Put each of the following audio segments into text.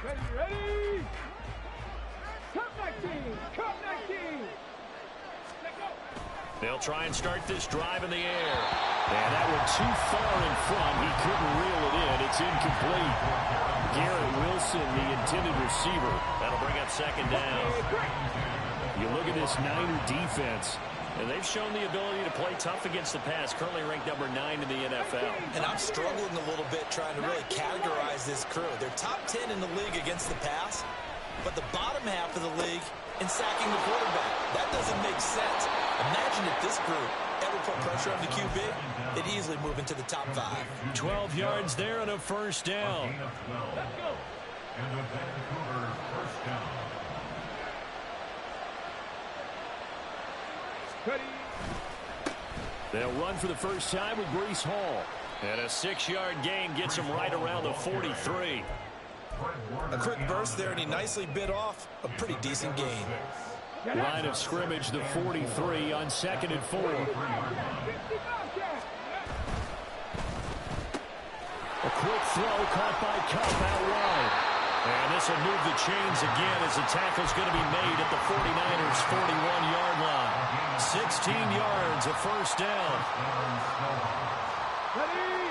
Ready? Cup 19! Cup 19! They'll try and start this drive in the air. And that went too far in front. He couldn't reel it in. It's incomplete. Garrett Wilson, the intended receiver. That'll bring up second down. You look at this Niner defense, and they've shown the ability to play tough against the pass, currently ranked number 9 in the NFL. And I'm struggling a little bit trying to really categorize this crew. They're top 10 in the league against the pass, but the bottom half of the league in sacking the quarterback. That doesn't make sense. Imagine if this group ever put pressure on the QB, they'd easily move into the top 5. 12 yards there and a first down. Let's go. And the Vancouver first down. Ready? They'll run for the first time with Breece Hall. And a 6-yard gain gets him right around the 43. A quick burst there, and he nicely bit off a pretty decent gain. Line of scrimmage, the 43 on 2nd and 4. A quick throw caught by Kupp out wide. And this will move the chains again as the tackle's going to be made at the 49ers' 41-yard line. 16 yards, a first down. Ready?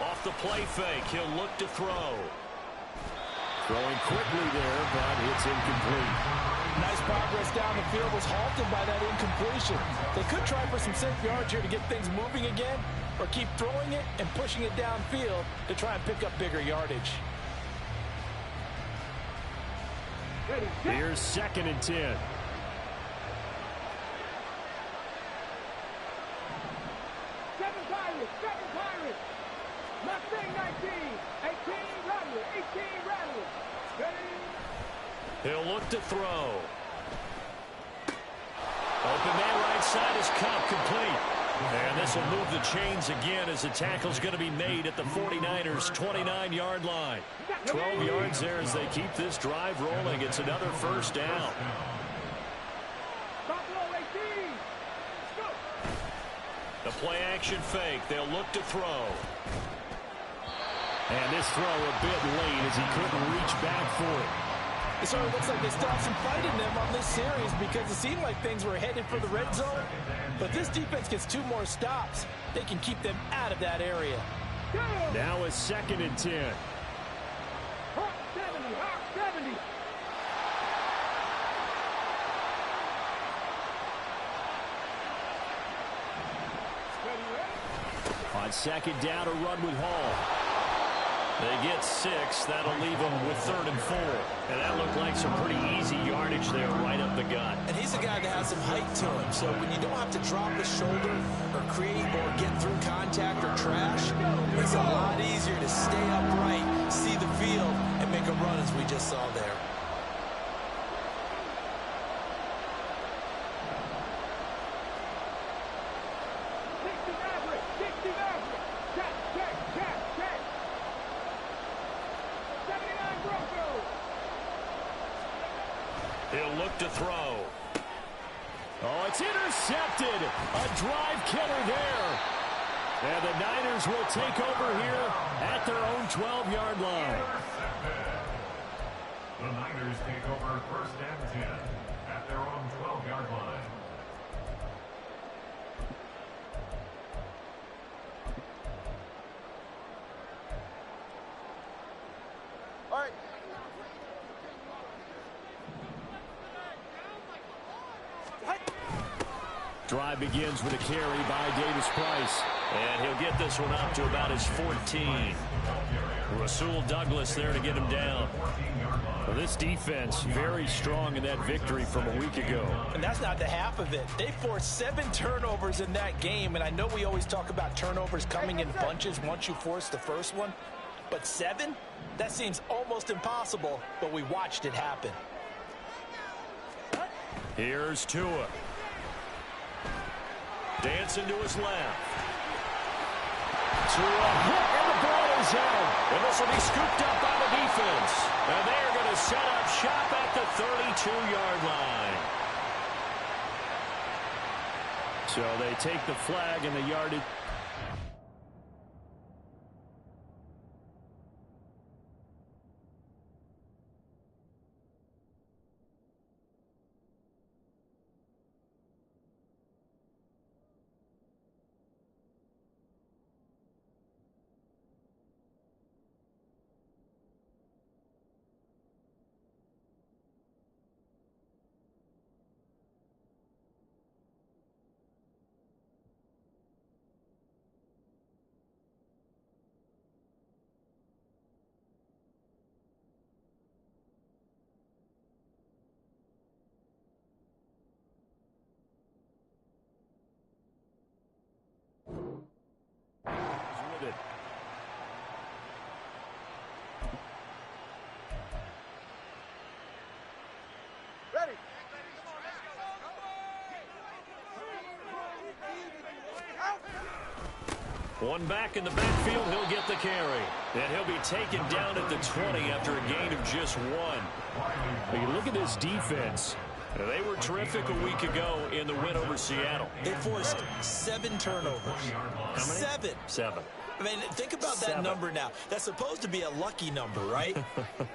Off the play fake, he'll look to throw. Throwing quickly there, but it's incomplete. Nice progress down the field, was halted by that incompletion. They could try for some safe yards here to get things moving again, or keep throwing it and pushing it downfield to try and pick up bigger yardage. Here's 2nd and 10. Seven Pirates! Mustang 19! 18 Rattler! Ready? He'll look to throw. Open man right side is Kupp, complete. And this will move the chains again as the tackle's going to be made at the 49ers' 29-yard line. 12 yards there as they keep this drive rolling. It's another first down. Buffalo 18! Go! The play action fake. They'll look to throw. And this throw a bit late as he couldn't reach back for it. It sort of looks like they still have some fight in them on this series because it seemed like things were headed for the red zone. But this defense gets 2 more stops. They can keep them out of that area. Now a 2nd and 10. Hawk 70! Ready? On 2nd down, a run with Hall. They get 6. That'll leave them with 3rd and 4. And that looked like some pretty easy yardage there right up the gut. And he's a guy that has some height to him, so when you don't have to drop his shoulder or create or get through contact or trash, it's a lot easier to stay upright, see the field, and make a run as we just saw there. He'll look to throw. Oh, it's intercepted. A drive killer there. And the Niners will take over here at their own 12-yard line. The Niners take over 1st and 10 at their own 12-yard line. All right. Drive begins with a carry by Davis Price. And he'll get this one up to about his 14. Rasul Douglas there to get him down. Well, this defense very strong in that victory from a week ago. And that's not the half of it. They forced 7 turnovers in that game, and I know we always talk about turnovers coming in bunches once you force the first one. But 7? That seems almost impossible, but we watched it happen. Here's Tua. Dancing to his left. Tua, and the ball is out. And this will be scooped up by the defense. And they're going to set up shop at the 32-yard line. So they take the flag and the yardage. One back in the backfield, he'll get the carry. And he'll be taken down at the 20 after a gain of just 1. When you look at this defense, they were terrific a week ago in the win over Seattle. They forced 7 turnovers. How many? 7. 7. I mean, think about that number now. That's supposed to be a lucky number, right?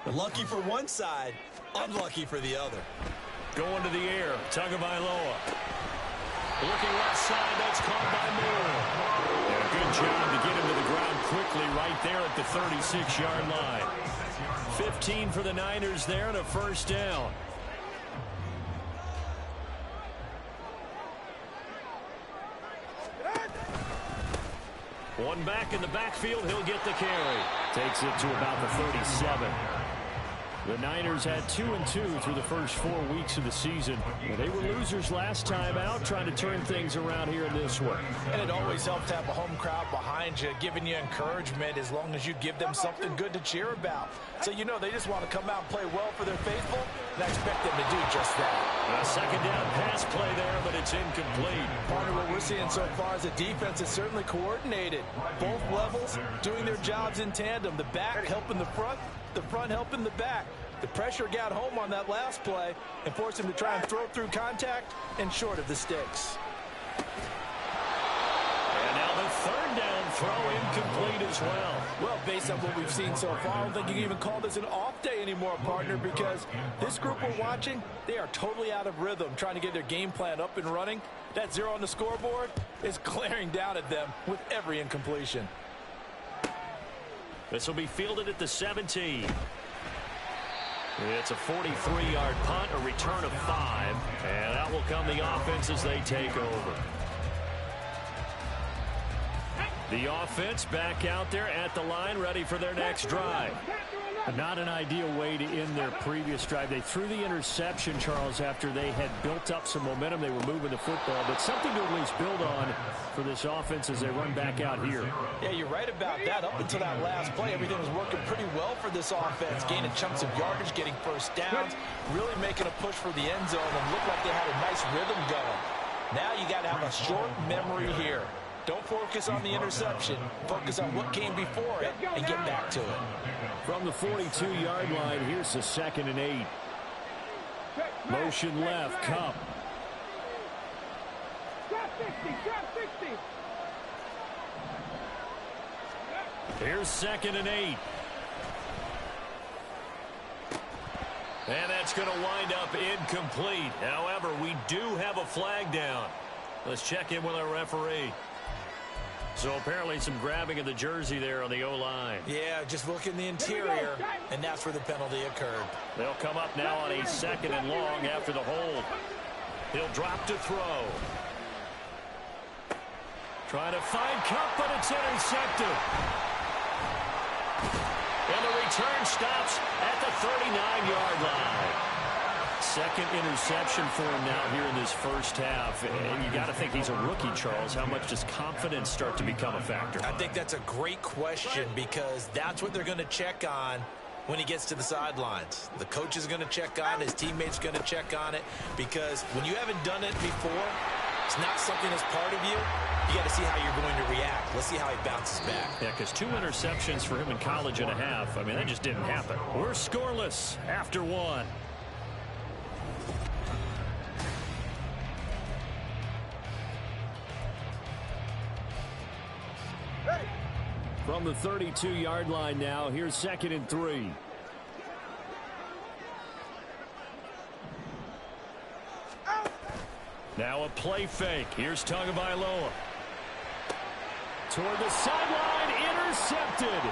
Lucky for one side, unlucky for the other. Going to the air, Tagovailoa. Looking left side, that's caught by Moore. And a good job to get him to the ground quickly right there at the 36-yard line. 15 for the Niners there and a first down. One back in the backfield, he'll get the carry. Takes it to about the 37. The Niners had 2-2 through the first 4 weeks of the season. They were losers last time out, trying to turn things around here in this one. And it always helps to have a home crowd behind you, giving you encouragement as long as you give them something good to cheer about. So you know they just want to come out and play well for their faithful, and I expect them to do just that. A second down pass play there, but it's incomplete. Partner, what we're seeing so far is the defense is certainly coordinated. Both levels doing their jobs in tandem. The back helping the front helping the back. The pressure got home on that last play and forced him to try and throw through contact and short of the sticks. And now the third down throw incomplete as well. Well, based on what we've seen so far, I don't think you can even call this an off day anymore, partner, because this group we're watching, they are totally out of rhythm, trying to get their game plan up and running. That 0 on the scoreboard is glaring down at them with every incompletion. This will be fielded at the 17. It's a 43-yard punt, a return of 5, and that will come the offense as they take over. The offense back out there at the line, ready for their next drive. Not an ideal way to end their previous drive. They threw the interception, Charles, after they had built up some momentum. They were moving the football, but something to at least build on for this offense as they run back out here. Yeah, you're right about that. Up until that last play, everything was working pretty well for this offense, gaining chunks of yardage, getting first downs, really making a push for the end zone, and looked like they had a nice rhythm going. Now you got to have a short memory here. Don't focus on the interception. Focus on what came before it and get back to it. From the 42-yard line, here's the 2nd and 8. Motion left, Cup. Drop 60, drop 60. Here's 2nd and 8. And that's going to wind up incomplete. However, we do have a flag down. Let's check in with our referee. So apparently some grabbing of the jersey there on the O-line. Yeah, just look in the interior, and that's where the penalty occurred. They'll come up now on a 2nd and long after the hold. He'll drop to throw. Trying to find Cup, but it's intercepted. And the return stops at the 39-yard line. Second interception for him now here in this first half. And you got to think he's a rookie, Charles. How much does confidence start to become a factor? I think that's a great question because that's what they're going to check on when he gets to the sidelines. The coach is going to check on it. His teammates going to check on it because when you haven't done it before, it's not something that's part of you. You got to see how you're going to react. Let's see how he bounces back. Yeah, because 2 interceptions for him in college and a half. I mean, that just didn't happen. We're scoreless after 1. From the 32-yard line now, here's 2nd and 3. Now a play fake. Here's Tagovailoa. Toward the sideline, intercepted.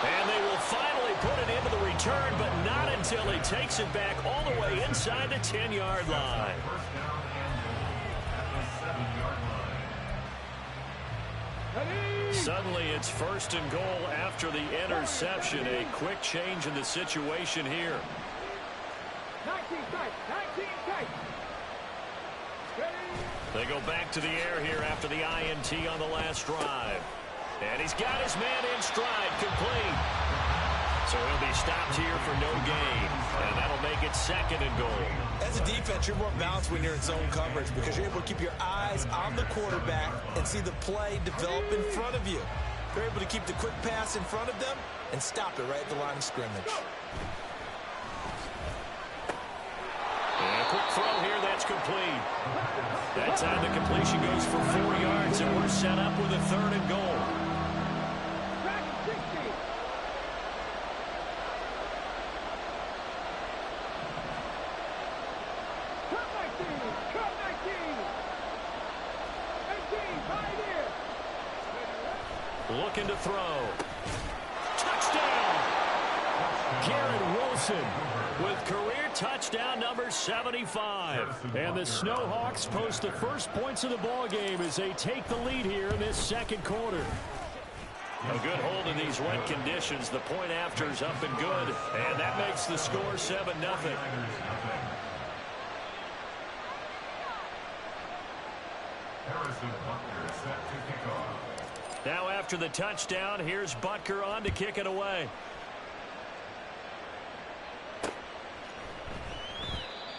And they will finally put it into the return, but not until he takes it back all the way inside the 10-yard line. Suddenly it's 1st and goal after the interception. A quick change in the situation here. 19 tight, 19 tight. They go back to the air here after the INT on the last drive. And he's got his man in stride, complete. So he'll be stopped here for no gain. And that'll make it 2nd and goal. As a defense, you're more balanced when you're in zone coverage because you're able to keep your eyes on the quarterback and see the play develop in front of you. They're able to keep the quick pass in front of them and stop it right at the line of scrimmage. And a quick throw here, that's complete. That time the completion goes for 4 yards, and we're set up with a 3rd and goal. Back 60. Cut 19. Cut 19. 18. Right here. Looking to throw. Touchdown! Garrett Wilson with career touchdown number 75. And the Snowhawks post the first points of the ball game as they take the lead here in this 2nd quarter. A good hold in these wet conditions. The point after's up and good. And that makes the score 7-0. Harrison Butker set to kick off. Now after the touchdown, here's Butker on to kick it away.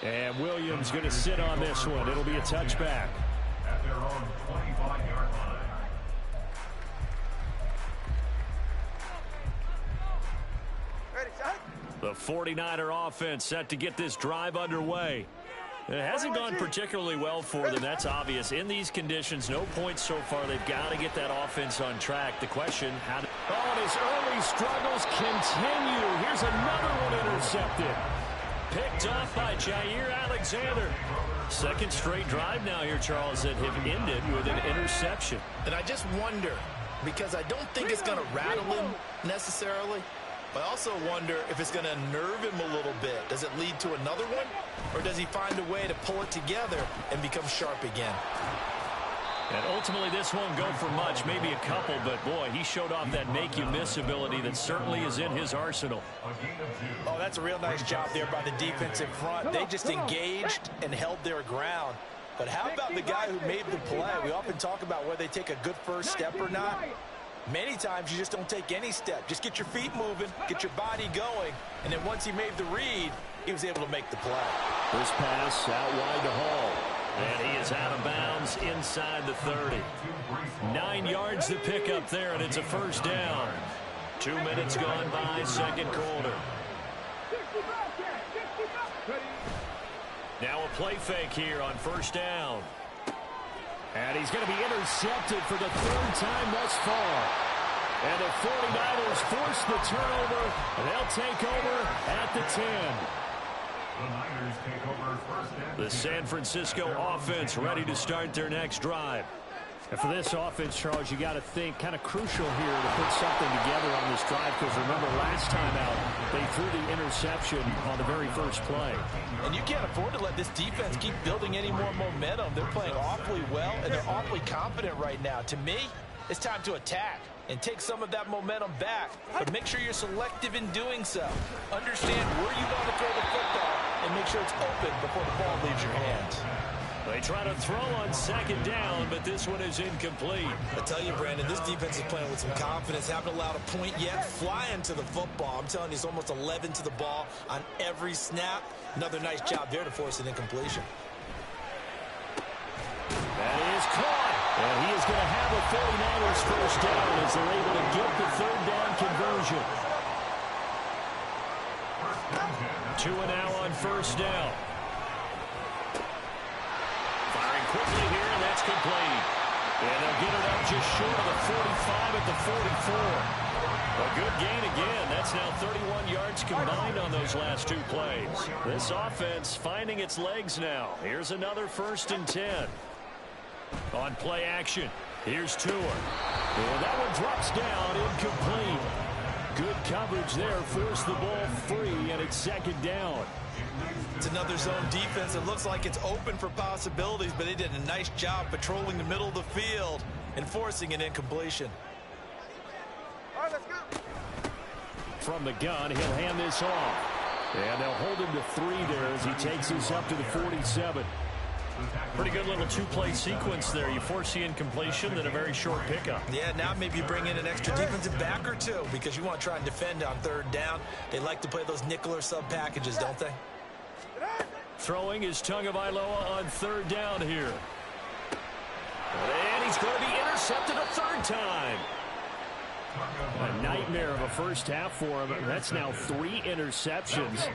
And Williams going to sit on this one. It'll be a touchback. At their own 25-yard line. The 49er offense set to get this drive underway. It hasn't gone particularly well for them. That's obvious. In these conditions, no points so far. They've got to get that offense on track. The question, how do... Oh, and his early struggles continue. Here's another one intercepted. Picked off by Jair Alexander. 2nd straight drive now here, Charles, that have ended with an interception. And I just wonder, because I don't think it's going to rattle him necessarily, but I also wonder if it's going to nerve him a little bit. Does it lead to another one? Or does he find a way to pull it together and become sharp again? And ultimately, this won't go for much, maybe a couple, but boy, he showed off that make-you-miss ability that certainly is in his arsenal. Oh, that's a real nice job there by the defensive front. They just engaged and held their ground. But how about the guy who made the play? We often talk about whether they take a good first step or not. Many times you just don't take any step. Just get your feet moving, get your body going, and then once he made the read, he was able to make the play. This pass out wide to Hall. And he is out of bounds inside the 30. 9 yards to pick up there, and it's a 1st down. 2 minutes gone by, 2nd quarter. Now a play fake here on 1st down. And he's going to be intercepted for the 3rd time thus far. And the 49ers force the turnover, and they'll take over at the 10. The Niners take over 1st and 10. The San Francisco offense ready to start their next drive. And for this offense, Charles, you got to think kind of crucial here to put something together on this drive, because remember last time out they threw the interception on the very first play. And you can't afford to let this defense keep building any more momentum. They're playing awfully well, and they're awfully confident right now. To me, it's time to attack and take some of that momentum back, but make sure you're selective in doing so. Understand where you want to throw the football and make sure it's open before the ball leaves your hands. They try to throw on 2nd down, but this one is incomplete. I tell you, Brandon, this defense is playing with some confidence. Haven't allowed a point yet. Flying to the football. I'm telling you, it's almost 11 to the ball on every snap. Another nice job there to force an incompletion. That is caught. And he is going to have a 49ers 1st down as they're able to get the 3rd down conversion. 2 and now on 1st down. Firing quickly here, and that's complete. And they'll get it up just short of the 45 at the 44. A good gain again. That's now 31 yards combined on those last 2 plays. This offense finding its legs now. Here's another 1st and 10. On play action, here's Tua. And that one drops down, incomplete. Good coverage there, forced the ball free, and it's 2nd down. It's another zone defense. It looks like it's open for possibilities, but they did a nice job patrolling the middle of the field and forcing an incompletion. All right, let's go. From the gun, he'll hand this off. And they'll hold him to 3 there as he takes this up to the 47. Pretty good little two-play sequence there. You force the incompletion, then a very short pickup. Yeah, now maybe you bring in an extra defensive back or two because you want to try and defend on third down. They like to play those nickel or sub packages, don't they? Throwing is Tagovailoa on third down here. And he's going to be intercepted a third time. A nightmare of a first half for him. That's now 3 interceptions.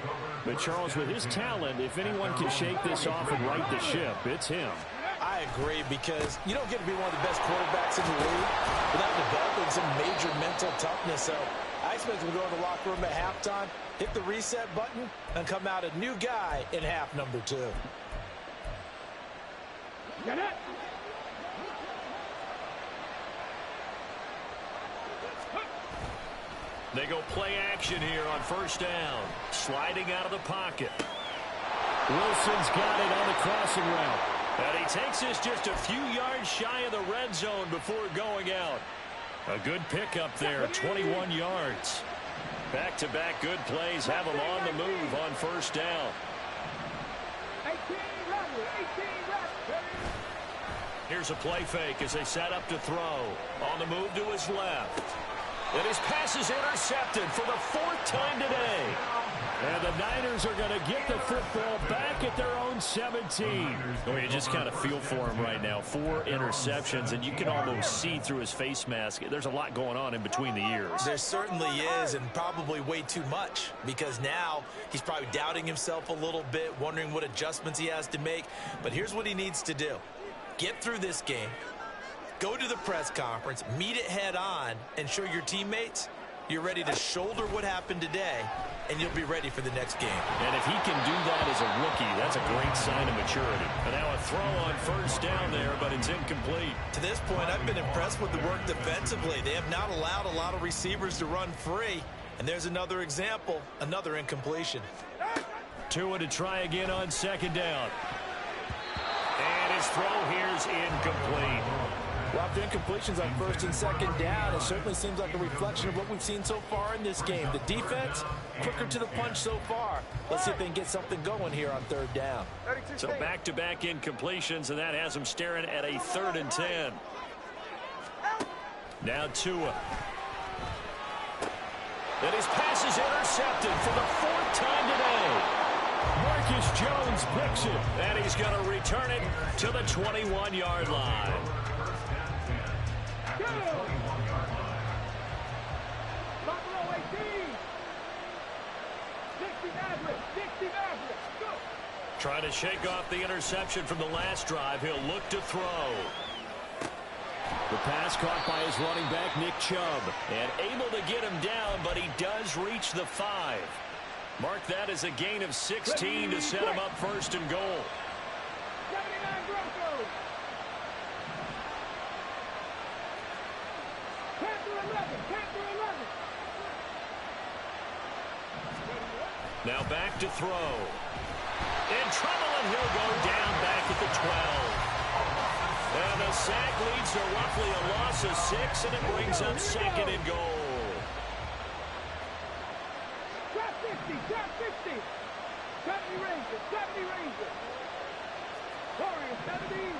But Charles, with his talent, if anyone can shake this off and right the ship, it's him. I agree, because you don't get to be one of the best quarterbacks in the league without developing some major mental toughness. So I expect him to go in the locker room at halftime, hit the reset button, and come out a new guy in half number 2. Get it! They go play action here on first down. Sliding out of the pocket. Wilson's got it on the crossing route. And he takes this just a few yards shy of the red zone before going out. A good pickup there, 21 yards. Back-to-back good plays have him on the move on first down. 18 runs. Here's a play fake as they set up to throw. On the move to his left. And his pass is intercepted for the 4th time today. And the Niners are going to get the football back at their own 17. Oh, you just kind of feel for him right now. 4 interceptions, and you can almost see through his face mask. There's a lot going on in between the ears. There certainly is, and probably way too much, because now he's probably doubting himself a little bit, wondering what adjustments he has to make. But here's what he needs to do. Get through this game. Go to the press conference, meet it head on, and show your teammates you're ready to shoulder what happened today, and you'll be ready for the next game. And if he can do that as a rookie, that's a great sign of maturity. And now a throw on first down there, but it's incomplete. To this point, I've been impressed with the work defensively. They have not allowed a lot of receivers to run free. And there's another example, another incompletion. Tua to try again on second down. And his throw here's incomplete. Well, after incompletions on first and second down, it certainly seems like a reflection of what we've seen so far in this game. The defense, quicker to the punch so far. Let's see if they can get something going here on third down. So back-to-back incompletions, and that has them staring at a 3rd and 10. Now Tua. And his pass is intercepted for the 4th time today. Marcus Jones picks it. And he's going to return it to the 21-yard line. Buffalo 18. 60 Maverick. Go. Trying to shake off the interception from the last drive. He'll look to throw. The pass caught by his running back, Nick Chubb. And able to get him down, but he does reach the 5. Mark that as a gain of 16 to set him up 1st and goal. 79 Broncos. 10-11. Now back to throw. In trouble, and he'll go down back at the 12. And the sack leads to roughly a loss of 6, and it brings up 2nd and goal. Drop 60. 70 Rangers. Warriors 70.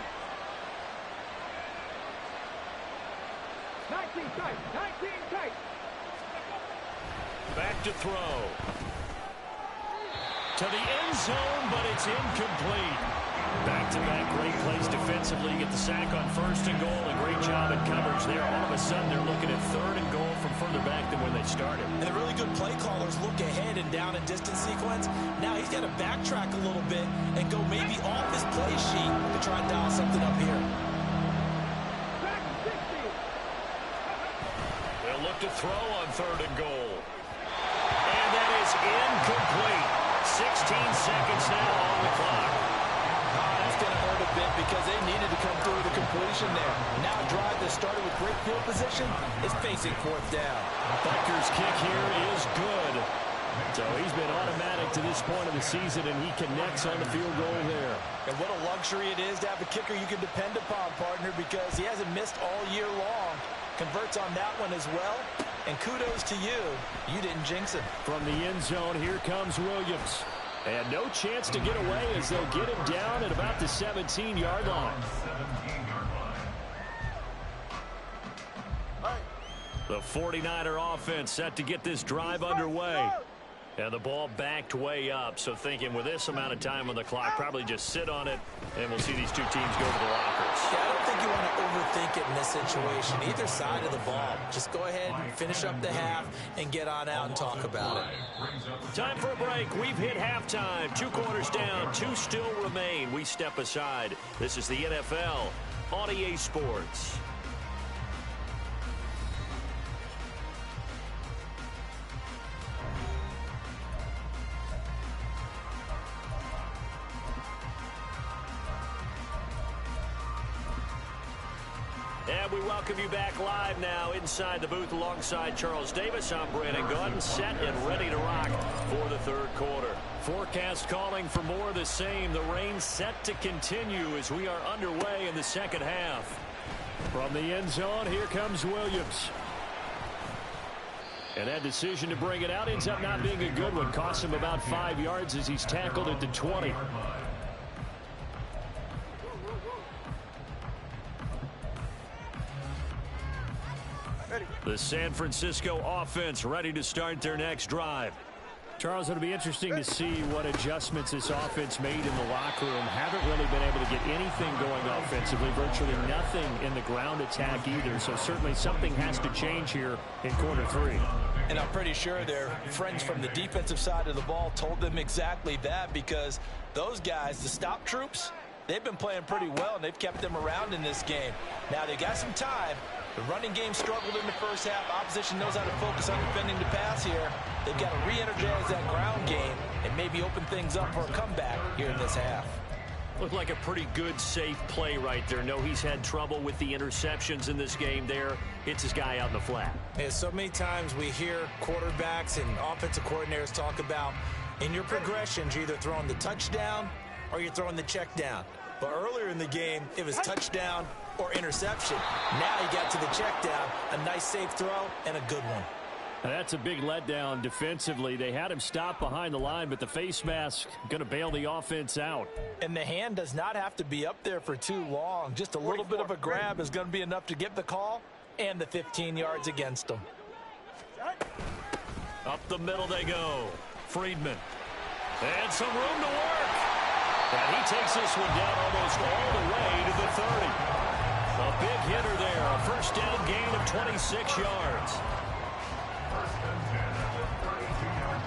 19 tight. Back to throw. To the end zone, but it's incomplete. Back-to-back great plays defensively. You get the sack on 1st and goal. A great job in coverage there. All of a sudden, they're looking at 3rd and goal from further back than when they started. And the really good play callers look ahead and down and distance sequence. Now he's got to backtrack a little bit and go maybe off his play sheet to try and dial something up here. They'll look to throw on 3rd and goal. And that is incomplete. 16 seconds now on the clock. That's going to hurt a bit because they needed to come through with a completion there. Now a drive that started with great field position is facing 4th down. Butker's kick here is good. So he's been automatic to this point of the season, and he connects on the field goal there. And what a luxury it is to have a kicker you can depend upon, partner, because he hasn't missed all year long. Converts on that one as well. And kudos to you. You didn't jinx him. From the end zone, here comes Williams. And no chance to get away as they'll get him down at about the 17-yard line. The 49er offense set to get this drive underway. And the ball backed way up, so thinking with this amount of time on the clock, probably just sit on it, and we'll see these two teams go to the lockers. Yeah, I don't think you want to overthink it in this situation, either side of the ball. Just go ahead and finish up the half and get on out and talk about it. Time for a break. We've hit halftime. 2 quarters down, 2 still remain. We step aside. This is the NFL on EA Sports. And we welcome you back live now inside the booth alongside Charles Davis. I'm Brandon Gaudin, set and ready to rock for the third quarter. Forecast calling for more of the same. The rain set to continue as we are underway in the second half. From the end zone, here comes Williams. And that decision to bring it out ends up not being a good one. Costs him about 5 yards as he's tackled at the 20. The San Francisco offense ready to start their next drive. Charles, it'll be interesting to see what adjustments this offense made in the locker room. Haven't really been able to get anything going offensively. Virtually nothing in the ground attack either. So certainly something has to change here in quarter 3. And I'm pretty sure their friends from the defensive side of the ball told them exactly that, because those guys, the stop troops, they've been playing pretty well, and they've kept them around in this game. Now, they got some time. The running game struggled in the first half. Opposition knows how to focus on defending the pass here. They've got to re-energize that ground game and maybe open things up for a comeback here in this half. Looked like a pretty good, safe play right there. No, he's had trouble with the interceptions in this game there. Hits his guy out in the flat. Yeah, so many times we hear quarterbacks and offensive coordinators talk about in your progressions, you're either throwing the touchdown or you're throwing the check down. But earlier in the game, it was touchdown or interception. Now he got to the check down, a nice safe throw, and a good one. That's a big letdown defensively. They had him stop behind the line, but the face mask going to bail the offense out. And the hand does not have to be up there for too long. Just a little bit of a grab is going to be enough to get the call and the 15 yards against them. Up the middle they go. Friedman. And some room to work. And he takes this one down almost all the way to the 30. A big hitter there. A first down gain of 26 yards. First and 10 at the 32-yard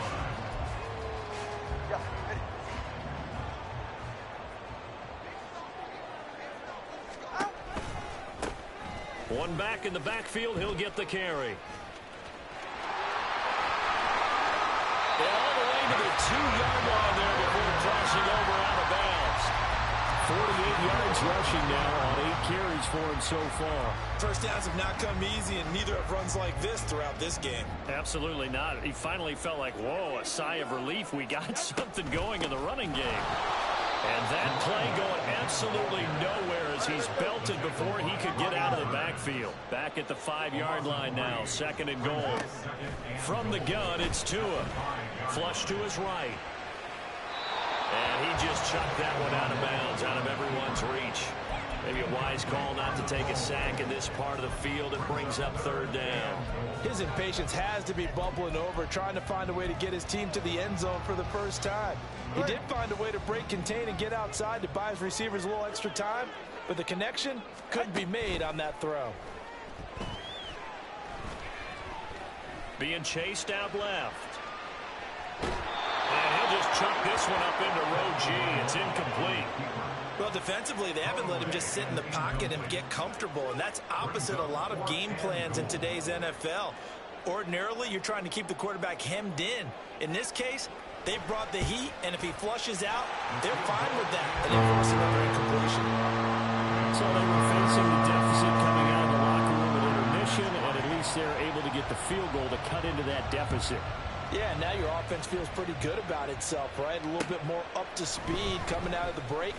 line. One back in the backfield. He'll get the carry. All the way to the 2-yard line there before crossing over out of bounds. 48 yards rushing now on 8 carries for him so far. First downs have not come easy, and neither have runs like this throughout this game. Absolutely not. He finally felt like, whoa, a sigh of relief. We got something going in the running game. And that play going absolutely nowhere as he's belted before he could get out of the backfield. Back at the 5-yard line now, 2nd and goal. From the gun, it's Tua. Flush to his right. And he just chucked that one out of bounds, out of everyone's reach. Maybe a wise call not to take a sack in this part of the field. It brings up 3rd down. His impatience has to be bubbling over, trying to find a way to get his team to the end zone for the first time. He did find a way to break, contain, and get outside to buy his receivers a little extra time, but the connection couldn't be made on that throw. Being chased out left. And he'll just chuck this one up into row G. It's incomplete. Well, defensively, they haven't let him just sit in the pocket and get comfortable, and that's opposite a lot of game plans in today's NFL. Ordinarily, you're trying to keep the quarterback hemmed in. In this case, they brought the heat, and if he flushes out, they're fine with that, and they force another incompletion. So they were facing the deficit coming out of the locker room at intermission, and at least they're able to get the field goal to cut into that deficit. Yeah, now your offense feels pretty good about itself, right? A little bit more up to speed coming out of the break.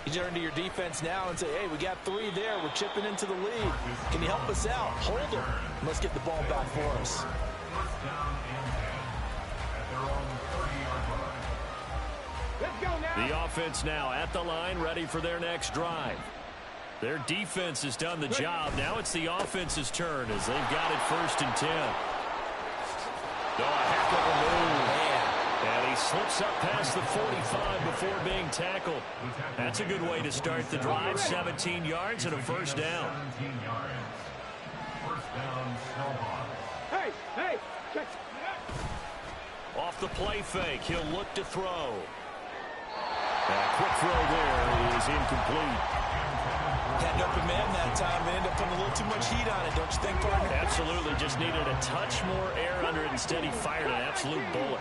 You turn to your defense now and say, hey, we got 3 there. We're chipping into the lead. Can you help us out? Hold them. Let's get the ball back for us. First down and 10 at their own 30-yard line. The offense now at the line, ready for their next drive. Their defense has done the job. Now it's the offense's turn as they've got it 1st and 10. Oh, a heck of a move. And he slips up past the 45 before being tackled. That's a good way to start the drive. 17 yards and a 1st down. 17 yards. First down, Snowhawks. Hey, check. Off the play fake, he'll look to throw. A quick throw there is incomplete. Had an open man that time and ended up putting a little too much heat on it, don't you think, partner? Absolutely, just needed a touch more air under it. Instead, he fired an absolute bullet.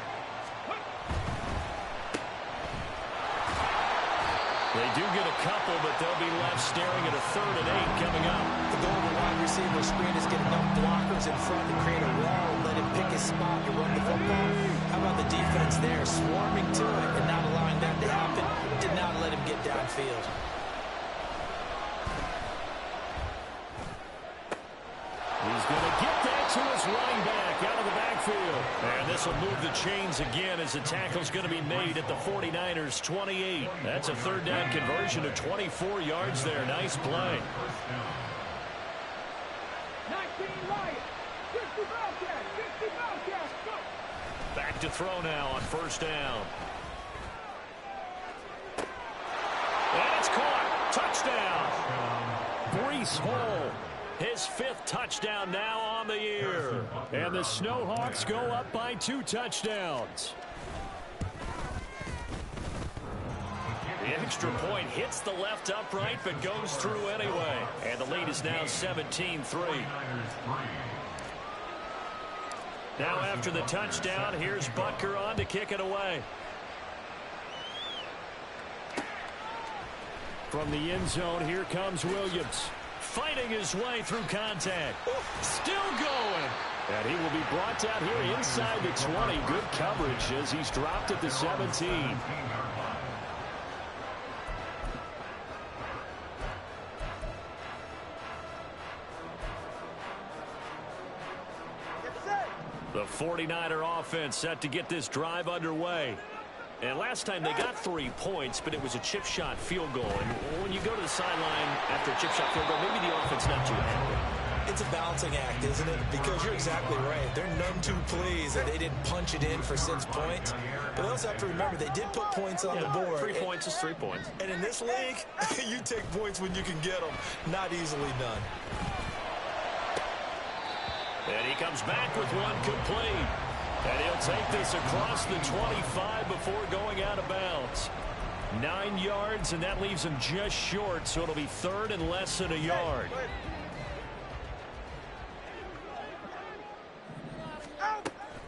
They do get a couple, but they'll be left staring at a 3rd and 8 coming up. The goal of the wide receiver screen is get enough blockers in front to create a wall and let him pick his spot to run the football. How about the defense there, swarming to it and not allowing that to happen? Did not let him get downfield. He's going to get that to his running back out of the backfield. And this will move the chains again as the tackle's going to be made at the 49ers' 28. That's a 3rd down conversion of 24 yards there. Nice play. 19 Lions. 50 Bobcats. 50 Bobcats. Go. Back to throw now on 1st down. And it's caught. Touchdown. Breece Hall. His 5th touchdown now on the year. And the Snowhawks go up by 2 touchdowns. The extra point hits the left upright but goes through anyway. And the lead is now 17-3. Now after the touchdown, here's Butker on to kick it away. From the end zone, here comes Williams. Fighting his way through contact. Still going. And he will be brought down here inside the 20. Good coverage as he's dropped at the 17. The 49er offense set to get this drive underway. And last time they got 3 points, but it was a chip shot field goal. And when you go to the sideline after a chip shot field goal, maybe the offense not too happy. It's a balancing act, isn't it? Because you're exactly right. They're none too pleased that they didn't punch it in for 6 points. But they also have to remember they did put points on the board. 3 points is 3 points. And in this league, you take points when you can get them. Not easily done. And he comes back with one complete. And he'll take this across the 25 before going out of bounds. 9 yards, and that leaves him just short, so it'll be 3rd and less than a yard.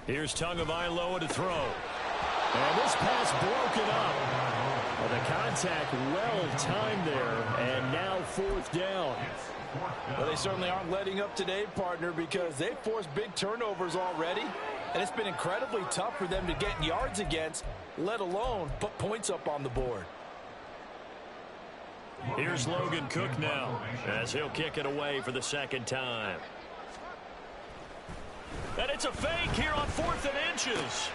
Here's Tagovailoa to throw. And this pass broken up. Well, the contact well-timed there, and now 4th down. Well, they certainly aren't letting up today, partner, because they've forced big turnovers already. And it's been incredibly tough for them to get yards against, let alone put points up on the board. Here's Logan Cook now as he'll kick it away for the 2nd time. And it's a fake here on 4th and inches.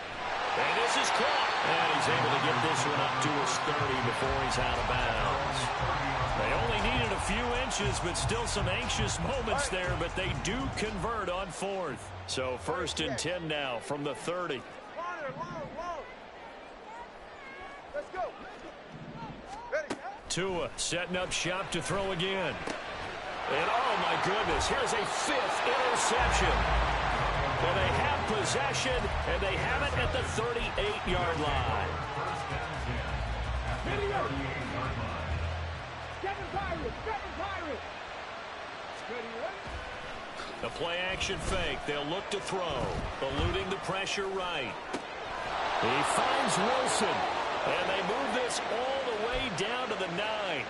And this is caught. And he's able to get this one up to his 30 before he's out of bounds. They only needed a few inches, but still some anxious moments there, but they do convert on 4th. So 1st and 10 now from the 30. Let's go. Ready. Tua setting up shop to throw again. And oh my goodness, here's a 5th interception. And they have possession, and they have it at the 38-yard line. Video. Kevin Pirates. The play action fake. They'll look to throw. Eluding the pressure right. He finds Wilson. And they move this all the way down to the 9.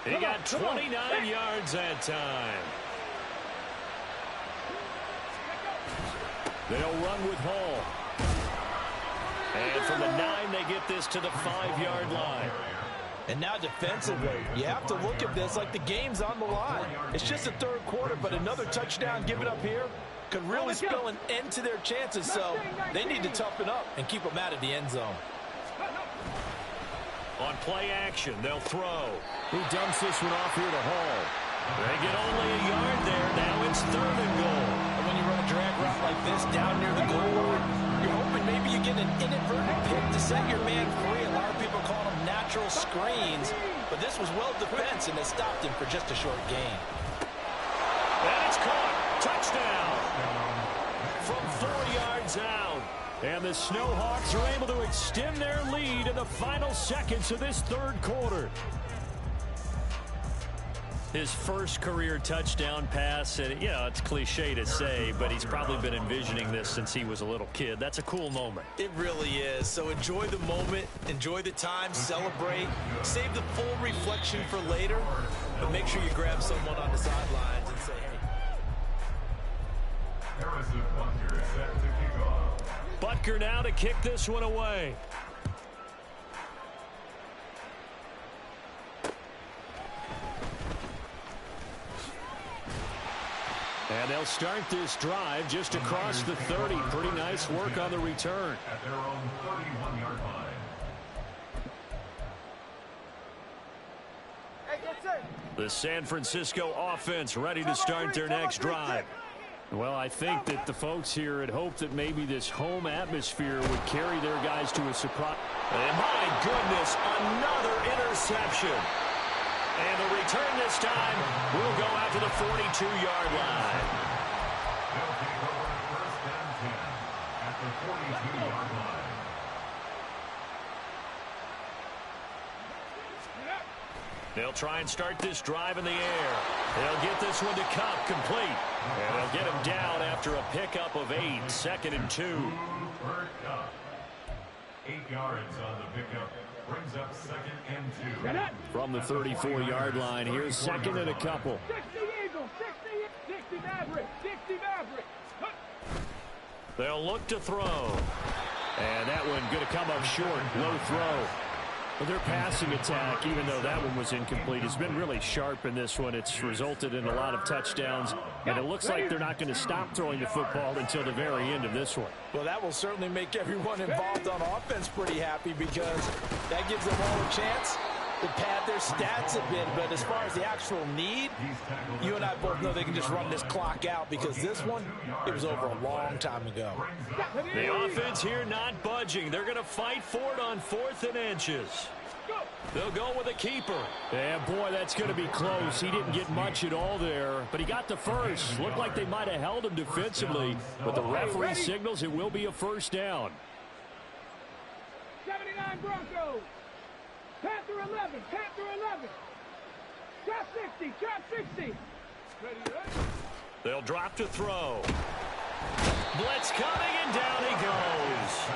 He got 29 yards that time. They'll run with Hall. And from the 9, they get this to the 5-yard line. And now defensively, you have to look at this like the game's on the line. It's just the 3rd quarter, but another touchdown given up here could really spell an end to their chances. So they need to toughen up and keep them out of the end zone. On play action, they'll throw. He dumps this one off here to Hall. They get only a yard there. Now it's 3rd and goal. And when you run a drag route like this down near the goal line, you're hoping maybe you get an inadvertent pick to set your man free. A lot of people call them natural screens, but this was well defense, and they stopped him for just a short gain. And it's caught. Touchdown. From 4 yards out. And the Snowhawks are able to extend their lead in the final seconds of this 3rd quarter. His first career touchdown pass, and you know, it's cliche to say, but he's probably been envisioning this since he was a little kid. That's a cool moment. It really is. So enjoy the moment, enjoy the time, celebrate, save the full reflection for later, but make sure you grab someone on the sidelines and say, hey. Harrison Butker is set to kick off. Butker now to kick this one away. And they'll start this drive just across the 30. Pretty nice work on the return. At their own 31-yard line. The San Francisco offense ready to start their next drive. Well, I think that the folks here had hoped that maybe this home atmosphere would carry their guys to a surprise. And my goodness, another interception. And the return this time will go out to the 42-yard line. They'll take over 1st and 10 at the 42-yard line. They'll try and start this drive in the air. They'll get this one to Cup complete. And they'll get him down after a pickup of 8, 2nd and 2. Cooper Kupp. 8 yards on the pickup. Brings up 2nd and 2. From the 34-yard line, here's 2nd and a couple. 60 Eagles, 60 Mavericks, 60 Mavericks. They'll look to throw. And that one going to come up short. Low throw. Well, their passing attack, even though that one was incomplete, has been really sharp in this one. It's resulted in a lot of touchdowns, and it looks like they're not going to stop throwing the football until the very end of this one. Well, that will certainly make everyone involved on offense pretty happy because that gives them all a chance to pad their stats a bit. But as far as the actual need, you and I both know they can just run this clock out because this one, it was over a long time ago. The offense here not budging. They're going to fight for it on 4th and inches. They'll go with a keeper. Yeah, boy, that's going to be close. He didn't get much at all there, but he got the first. Looked like they might have held him defensively, but the referee signals it will be a 1st down. 79 Broncos. Panther 11, Panther 11. Shot 60, shot 60. Ready? They'll drop to throw. Blitz coming, and down he goes.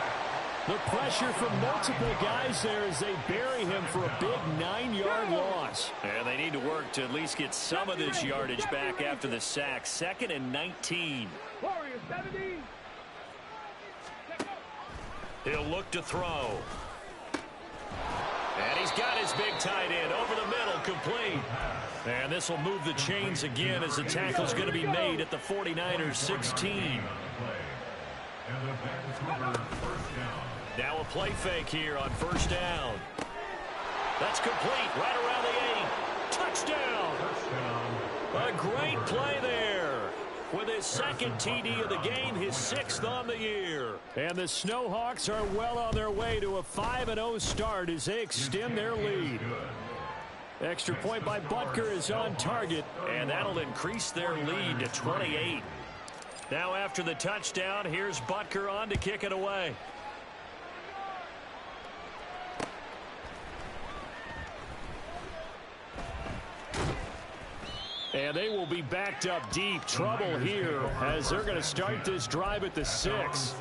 The pressure from multiple guys there as they bury him for a big 9-yard loss. And they need to work to at least get some of this yardage back after the sack. 2nd and 19. Warriors 70. He'll look to throw. And he's got his big tight end over the middle, complete. And this will move the chains again as the tackle's going to be made at the 49ers 16. Now a play fake here on 1st down. That's complete right around the 8. Touchdown. A great play there. With his 2nd TD of the game, his 6th on the year. And the Snowhawks are well on their way to a 5-0 start as they extend their lead. Extra point by Butker is on target, and that'll increase their lead to 28. Now after the touchdown, here's Butker on to kick it away. And they will be backed up deep. Trouble here as they're going to start this drive at the 6.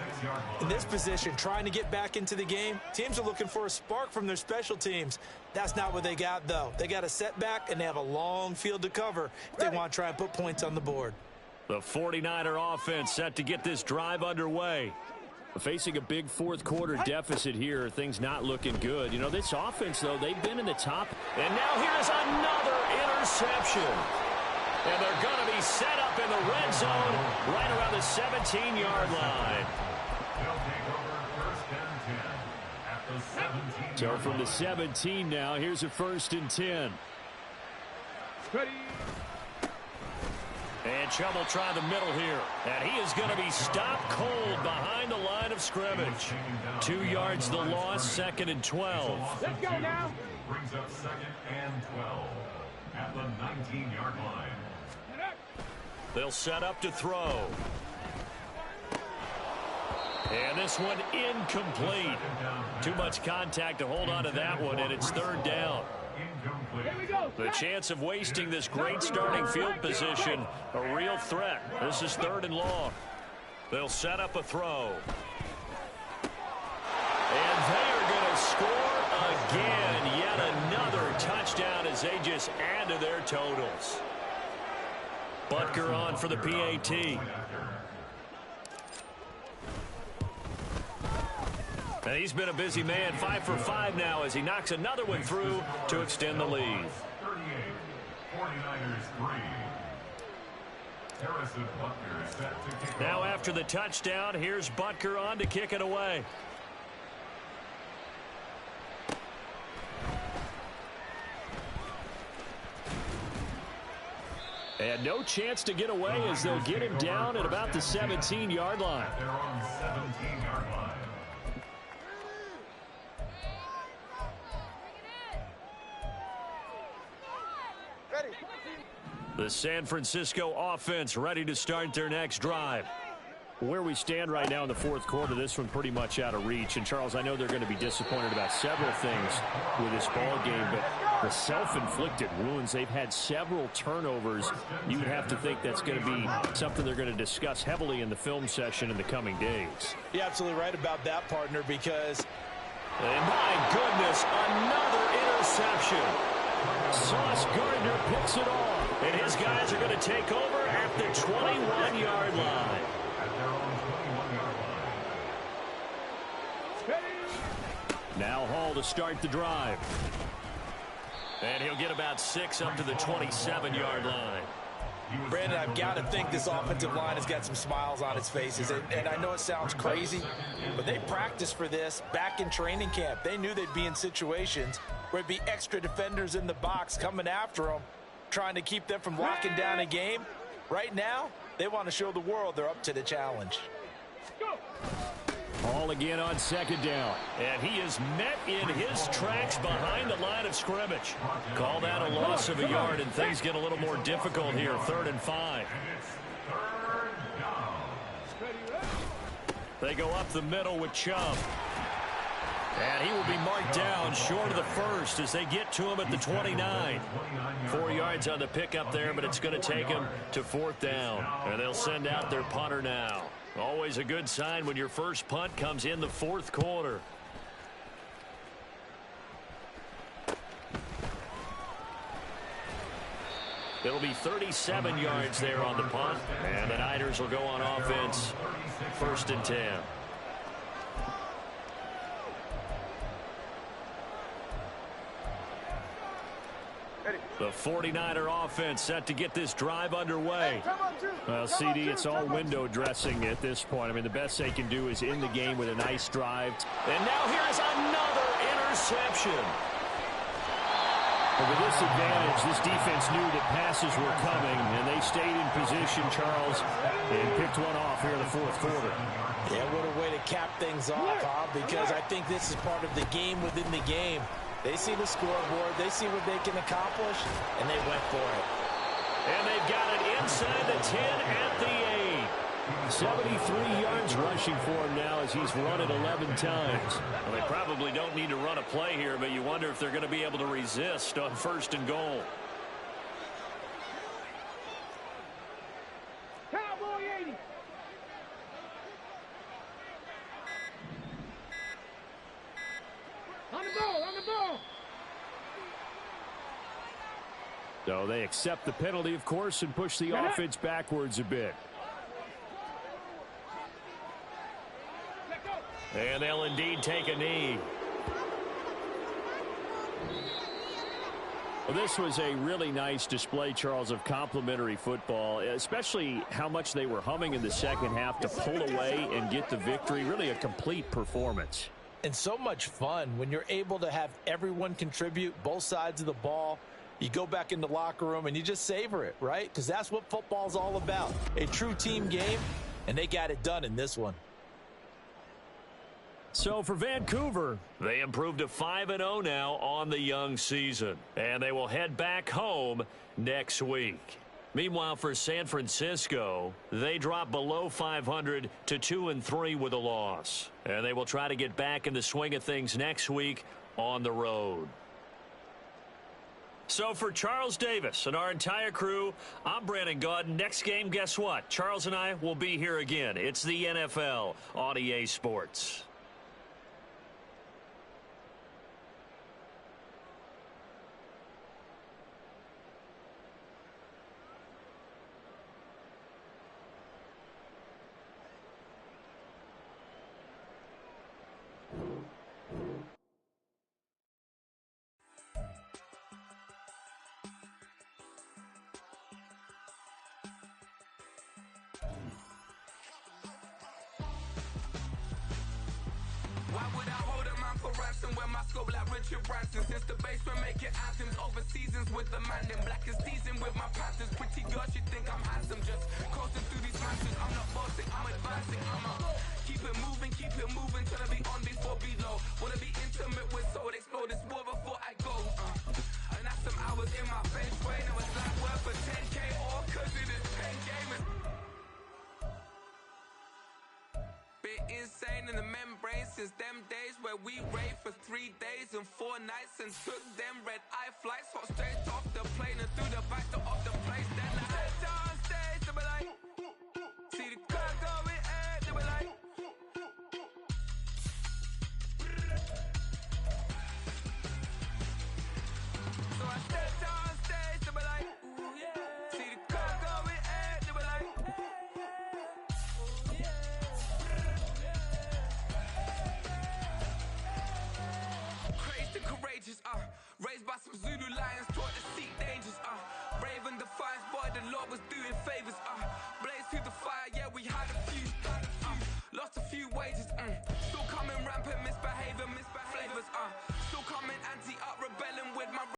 In this position, trying to get back into the game, teams are looking for a spark from their special teams. That's not what they got, though. They got a setback, and they have a long field to cover if they want to try and put points on the board. The 49er offense set to get this drive underway. Facing a big 4th quarter deficit here, things not looking good. You know, this offense, though, they've been in the top. And now here's another interception. And they're going to be set up in the red zone right around the 17-yard line. They'll take over 1st and 10 at the So from the 17 now, here's a 1st and 10. Ready. And trouble trying the middle here. And he is going to be stopped cold behind the line of scrimmage. 2 yards the loss, 2nd and 12. Let's go now. Brings up 2nd and 12 at the 19-yard line. They'll set up to throw. And this one incomplete. Too much contact to hold on to that one, and it's 3rd down. Here we go. The chance of wasting this great starting field position, a real threat. This is 3rd and long. They'll set up a throw. And they are going to score again. Yet another touchdown as they just add to their totals. Butker on for the PAT. And he's been a busy man, 5 for 5 now as he knocks another one through to extend the lead. 38, 49ers 3. Harrison Butker is set to kick Now off. after the touchdown, here's Butker on to kick it away. And no chance to get away as they'll get him down at about the 17-yard line. They're on 17-yard line. The San Francisco offense ready to start their next drive. Where we stand right now in the 4th quarter, this one pretty much out of reach. And, Charles, I know they're going to be disappointed about several things with this ball game, but the self-inflicted wounds, they've had several turnovers. You would have to think that's going to be something they're going to discuss heavily in the film session in the coming days. You're absolutely right about that, partner, because And my goodness, another interception. Sauce Gardner picks it off, and his guys are going to take over at the 21-yard line. At their own 21-yard line. Now Hall to start the drive. And he'll get about 6 up to the 27-yard line. Brandon, I've got to think this offensive line has got some smiles on its faces. And I know it sounds crazy, but they practiced for this back in training camp. They knew they'd be in situations where it'd be extra defenders in the box coming after them, trying to keep them from locking down a game. Right now, they want to show the world they're up to the challenge. Hall again on 2nd down. And he is met in his tracks behind the line of scrimmage. Call that a loss of a yard, and things get a little more difficult here. 3rd and 5. They go up the middle with Chubb. And he will be marked down short of the first as they get to him at the 29. 4 yards on the pickup there, but it's going to take him to 4th down. And they'll send out their punter now. Always a good sign when your first punt comes in the 4th quarter. It'll be 37 yards there on the punt, and the Niners will go on offense. 1st and 10. The 49er offense set to get this drive underway. Well, CD, it's all window dressing at this point. I mean, the best they can do is end the game with a nice drive. And now here's another interception. But with this advantage, this defense knew that passes were coming, and they stayed in position, Charles, and picked one off here in the 4th quarter. Yeah, what a way to cap things off, huh? Because I think this is part of the game within the game. They see the scoreboard, they see what they can accomplish, and they went for it. And they've got it inside the 10 at the 8. 73 yards rushing for him now as he's run it 11 times. Well, they probably don't need to run a play here, but you wonder if they're going to be able to resist on 1st and goal. Cowboy 80. On the ball, on the ball. So they accept the penalty, of course, and push the offense backwards a bit. And they'll indeed take a knee. Well, this was a really nice display, Charles, of complimentary football, especially how much they were humming in the second half to pull away and get the victory. Really a complete performance. And so much fun when you're able to have everyone contribute, both sides of the ball. You go back in the locker room and you just savor it, right? Because that's what football's all about. A true team game, and they got it done in this one. So for Vancouver, they improved to 5-0 now on the young season, and they will head back home next week. Meanwhile, for San Francisco, they dropped below 500 to 2-3 with a loss, and they will try to get back in the swing of things next week on the road. So for Charles Davis and our entire crew, I'm Brandon Gaudin. Next game, guess what? Charles and I will be here again. It's the NFL on EA Sports. Why would I hold a man for ransom when my scope like Richard Branson? Since the basement making anthems over seasons with the man in black is seasoned with my Panthers. Pretty girls, you think I'm handsome, just coasting through these mansions. I'm not bossing, I'm advancing. Keep it moving, trying to be on before below. Wanna be intimate with soul, explore this war before I go. And that's some hours in my bench brain. I was like worth for 10K, all cause it is pen gamers. Bit insane in the membrane since them days where we raved for 3 days and 4 nights and took them red eye flights, hot straight off the plane and through the back door of the place. Then I head down stage, they were like, see the crowd going ahead, they were like, so I stepped down stage, they were like, ooh yeah, see the crowd going ahead, they were like, courageous, raised by some Zulu lions, taught to seek dangers, brave and defiant, boy, the Lord was doing favors, blaze through the fire, yeah, we had a few, lost a few wages, still coming rampant, misbehavior, flavors, still coming anti-up, rebelling with my